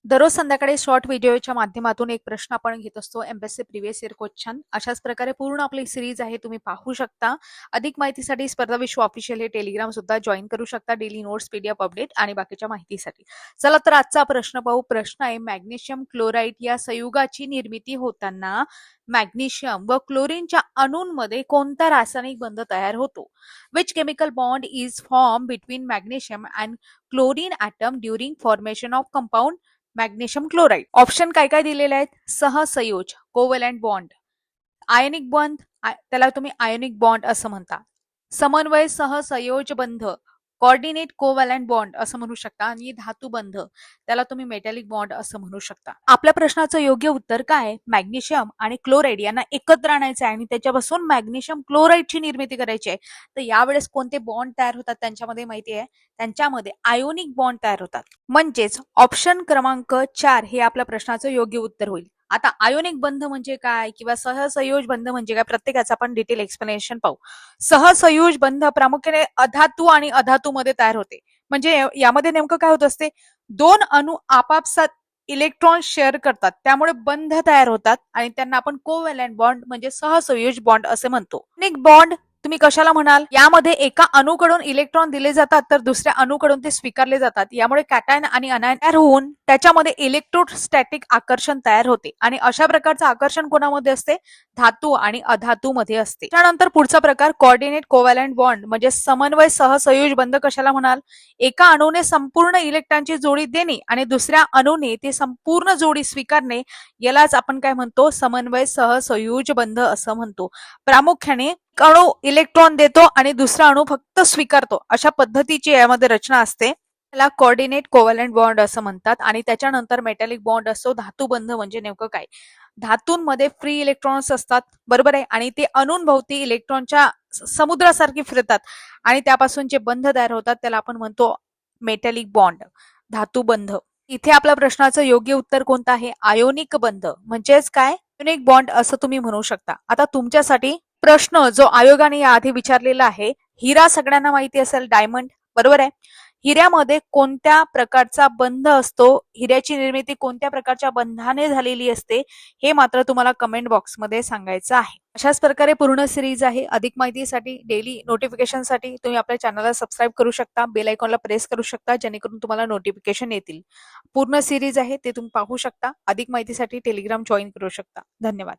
दररोज संध्याकाळी शॉर्ट व्हिडिओच्या माध्यमातून एक प्रश्न आपण घेत असतो एमपीएससी प्रिव्हियस इयर क्वेश्चन. अशाच प्रकारे पूर्ण आपली सिरीज आहे, तुम्ही पाहू शकता. अधिक माहितीसाठी स्पर्धा विश्व ऑफिशियल हे टेलिग्राम सुद्धा जॉईन करू शकता. डेली नोट्स, पीडीएफ अपडेट आणि बाकीच्या माहितीसाठी. चला तर आजचा प्रश्न पाहू. प्रश्न आहे, मॅग्नेशियम क्लोराईड या संयुगाची निर्मिती होताना मॅग्नेशियम व क्लोरीनच्या अणूंमध्ये कोणता रासायनिक बंध तयार होतो? Which chemical bond is form between magnesium and chlorine atom during formation of compound magnesium chloride? Option काय काय दिलेले आहेत? सहसंयोज, कोव्हॅलंट बॉन्ड, आयनिक बॉन्ड, त्याला तुम्ही आयोनिक बॉन्ड असं म्हणता, समन्वय सहसंयोज बंध, कॉर्डिनेट कोव्हॅलंट बॉन्ड असं म्हणू शकता, आणि धातुबंध त्याला तुम्ही मेटॅलिक बॉन्ड असं म्हणू शकता. आपल्या प्रश्नाचं योग्य उत्तर काय? मॅग्नेशियम आणि क्लोराईड यांना एकत्र आणायचं आहे आणि त्याच्यापासून मॅग्नेशियम क्लोराईडची निर्मिती करायची आहे. तर यावेळेस कोणते बॉन्ड तयार होतात त्यांच्यामध्ये माहिती आहे? त्यांच्यामध्ये आयोनिक बॉन्ड तयार होतात. म्हणजेच ऑप्शन क्रमांक 4 हे आपल्या प्रश्नाचं योग्य उत्तर होईल. आता आयोनिक बंध म्हणजे काय किंवा सहसंयोज बंध म्हणजे काय, प्रत्येकाचं आपण डिटेल एक्सप्लेनेशन पाहू. सहसंयोज बंध प्रामुख्याने अधातू आणि अधातू मध्ये तयार होते. म्हणजे यामध्ये नेमकं काय होत असते? दोन अणू आपापसात इलेक्ट्रॉन शेअर करतात, त्यामुळे बंध तयार होतात आणि त्यांना आपण कोव्हॅलंट बॉन्ड म्हणजे सहसंयोज बॉन्ड असे म्हणतो. आयोनिक बॉन्ड तुम्ही कशाला म्हणाल? यामध्ये एका अणूकडून इलेक्ट्रॉन दिले जातात तर दुसऱ्या अणूकडून ते स्वीकारले जातात. यामुळे कॅटायन आणि अनायन तयार होऊन त्याच्यामध्ये इलेक्ट्रोस्टॅटिक आकर्षण तयार होते आणि अशा प्रकारचं आकर्षण कोणामध्ये असते? धातू आणि अधातू मध्ये असते. त्यानंतर पुढचा प्रकार कोऑर्डिनेट कोव्हॅलंट बॉन्ड म्हणजे समन्वय सहसंयोज बंध कशाला म्हणाल? एका अणूने संपूर्ण इलेक्ट्रॉनची जोडी देणे आणि दुसऱ्या अणूने ती संपूर्ण जोडी स्वीकारणे, यालाच आपण काय म्हणतो? समन्वय सहसंयोज बंध असं म्हणतो. प्रामुख्याने अणू इलेक्ट्रॉन देतो आणि दुसरा अणू फक्त स्वीकारतो, अशा पद्धतीची यामध्ये रचना असते. त्याला कोऑर्डिनेट कोव्हॅलंट बॉन्ड असं म्हणतात. आणि त्याच्यानंतर मेटॅलिक बॉन्ड असतो. धातुबंध म्हणजे नेमकं काय? धातूंमध्ये फ्री इलेक्ट्रॉन्स असतात, बरोबर आहे, आणि ते अणूंभोवती इलेक्ट्रॉनच्या समुद्रासारखे फिरतात आणि त्यापासून जे बंध तयार होतात त्याला आपण म्हणतो मेटॅलिक बॉन्ड, धातुबंध. इथे आपल्या प्रश्नाचं योग्य उत्तर कोणतं आहे? आयोनिक बंध म्हणजेच काय? आयोनिक बॉन्ड असं तुम्ही म्हणू शकता. आता तुमच्यासाठी प्रश्न जो आयोगाने याआधी विचारलेला आहे, हिरा सगळ्यांना माहिती असेल, डायमंड, बरोबर आहे. हिऱ्यामध्ये कोणत्या प्रकारचा बंध असतो? हिऱ्याची निर्मिती कोणत्या प्रकारच्या बंधाने झालेली असते? हे मात्र तुम्हाला कमेंट बॉक्समध्ये सांगायचं आहे. अशाच प्रकारे पूर्ण सिरीज आहे. अधिक माहितीसाठी, डेली नोटिफिकेशनसाठी तुम्ही आपल्या चॅनलला सबस्क्राईब करू शकता, बेल आयकॉनला प्रेस करू शकता, जेणेकरून तुम्हाला नोटिफिकेशन येतील. पूर्ण सिरीज आहे ते तुम्ही पाहू शकता. अधिक माहितीसाठी टेलिग्राम जॉईन करू शकता. धन्यवाद.